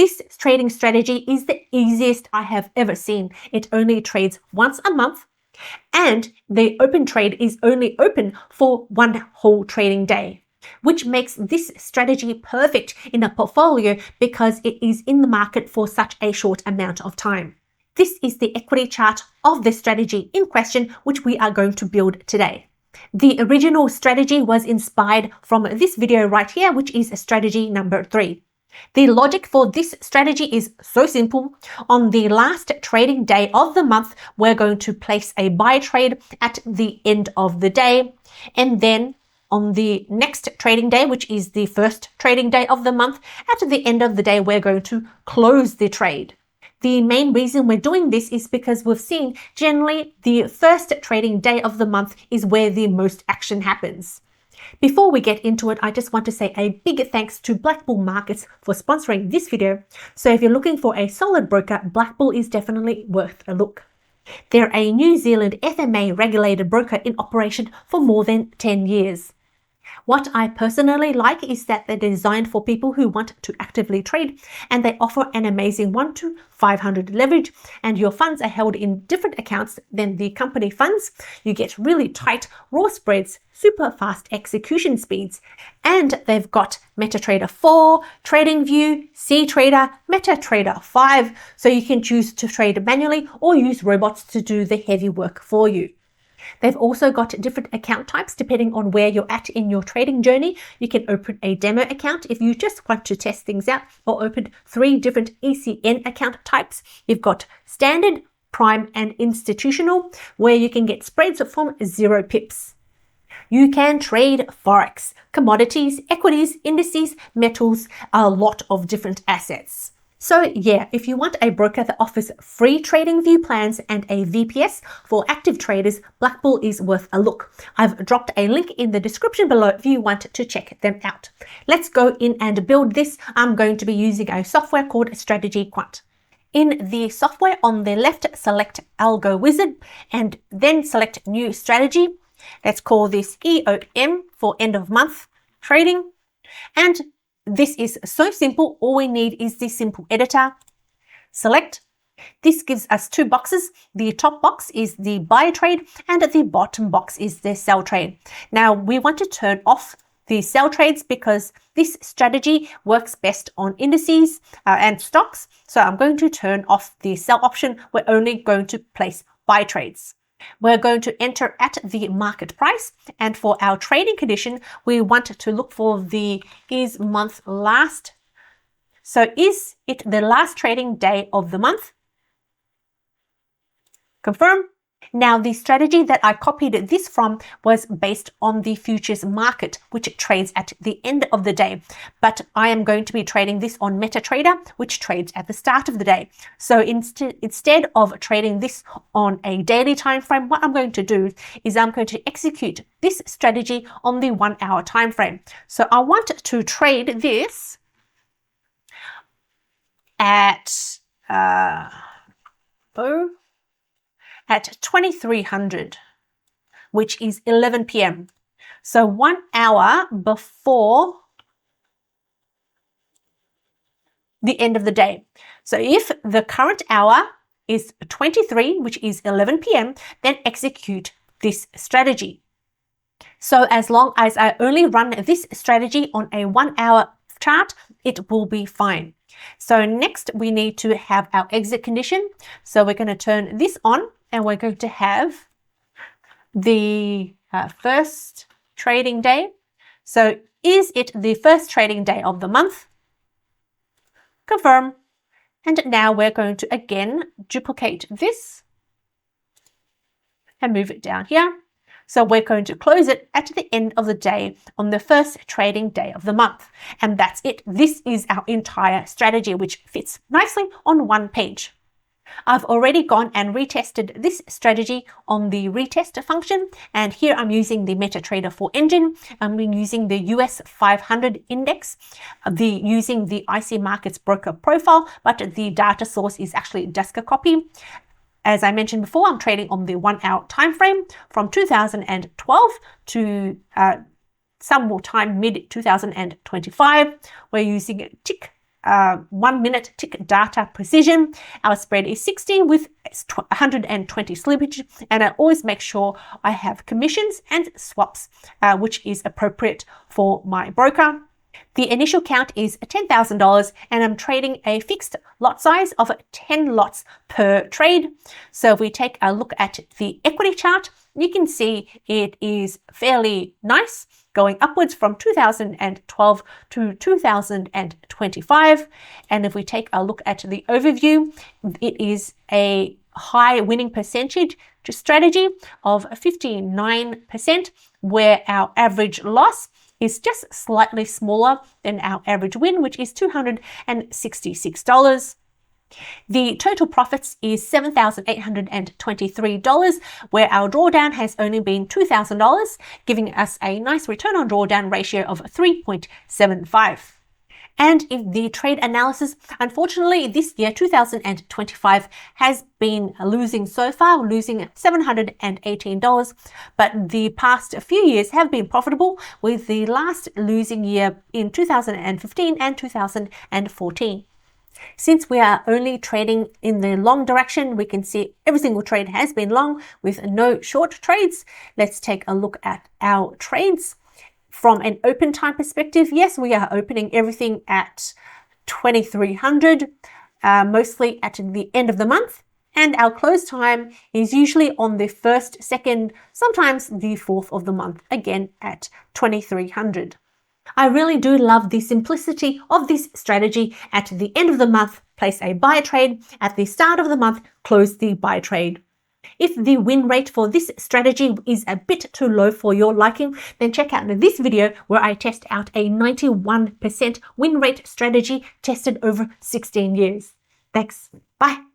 This trading strategy is the easiest I have ever seen. It only trades once a month, and the open trade is only open for one whole trading day, which makes this strategy perfect in a portfolio because it is in the market for such a short amount of time. This is the equity chart of the strategy in question, which we are going to build today. The original strategy was inspired from this video right here, which is strategy number 3. The logic for this strategy is so simple. On the last trading day of the month, we're going to place a buy trade at the end of the day. And then on the next trading day, which is the first trading day of the month, at the end of the day, we're going to close the trade. The main reason we're doing this is because we've seen generally the first trading day of the month is where the most action happens. Before we get into it, I just want to say a big thanks to Black Bull Markets for sponsoring this video. So if you're looking for a solid broker, Black Bull is definitely worth a look. They're a New Zealand FMA regulated broker in operation for more than 10 years. What I personally like is that they're designed for people who want to actively trade, and they offer an amazing 1 to 500 leverage, and your funds are held in different accounts than the company funds. You get really tight raw spreads, super fast execution speeds, and they've got MetaTrader 4, TradingView, CTrader, MetaTrader 5, so you can choose to trade manually or use robots to do the heavy work for you. They've also got different account types depending on where you're at in your trading journey. You can open a demo account if you just want to test things out, or open 3 different ECN account types. You've got standard, prime, and institutional, where you can get spreads from 0 pips. You can trade Forex, commodities, equities, indices, metals, a lot of different assets. So yeah, if you want a broker that offers free trading view plans and a VPS for active traders, Black Bull is worth a look. I've dropped a link in the description below if you want to check them out. Let's go in and build this. I'm going to be using a software called Strategy Quant. In the software on the left, select Algo Wizard and then select New Strategy. Let's call this EOM for end of month trading. And this is so simple. All we need is the simple editor. Select. This gives us 2 boxes. The top box is the buy trade and the bottom box is the sell trade. Now we want to turn off the sell trades because this strategy works best on indices and stocks. So I'm going to turn off the sell option. We're only going to place buy trades. We're going to enter at the market price, and for our trading condition, we want to look for the is month last. So is it the last trading day of the month? Confirm. Now the strategy that I copied this from was based on the futures market, which trades at the end of the day. But I am going to be trading this on MetaTrader, which trades at the start of the day. So instead of trading this on a daily time frame, what I'm going to do is I'm going to execute this strategy on the 1 hour time frame. So I want to trade this at at 2300, which is 11 p.m. So 1 hour before the end of the day. So if the current hour is 23, which is 11 p.m., then execute this strategy. So as long as I only run this strategy on a 1 hour chart, it will be fine. So next we need to have our exit condition. So we're going to turn this on, and we're going to have the first trading day. So is it the first trading day of the month? Confirm. And now we're going to again duplicate this and move it down here. So we're going to close it at the end of the day on the first trading day of the month. And that's it. This is our entire strategy, which fits nicely on one page. I've already gone and retested this strategy on the retest function, and here I'm using the MetaTrader 4 engine. I'm using the US 500 index, using the IC Markets broker profile, but the data source is actually Deska copy. As I mentioned before, I'm trading on the 1 hour time frame from 2012 to some more time mid 2025. We're using tick 1 minute tick data precision. Our spread is 60 with 120 slippage, and I always make sure I have commissions and swaps, which is appropriate for my broker. The initial count is $10,000, and I'm trading a fixed lot size of 10 lots per trade. So if we take a look at the equity chart, you can see it is fairly nice, going upwards from 2012 to 2025. And if we take a look at the overview, it is a high winning percentage strategy of 59%, where our average loss is just slightly smaller than our average win, which is $266. The total profits is $7,823, where our drawdown has only been $2,000, giving us a nice return on drawdown ratio of 3.75. And in the trade analysis, unfortunately, this year, 2025, has been losing so far, losing $718. But the past few years have been profitable, with the last losing year in 2015 and 2014. Since we are only trading in the long direction, we can see every single trade has been long with no short trades. Let's take a look at our trades. From an open time perspective, yes, we are opening everything at 2300, mostly at the end of the month. And our close time is usually on the 1st, 2nd, sometimes the 4th of the month, again at 2300. I really do love the simplicity of this strategy. At the end of the month, place a buy trade. At the start of the month, close the buy trade. If the win rate for this strategy is a bit too low for your liking, then check out this video where I test out a 91% win rate strategy tested over 16 years. Thanks. Bye.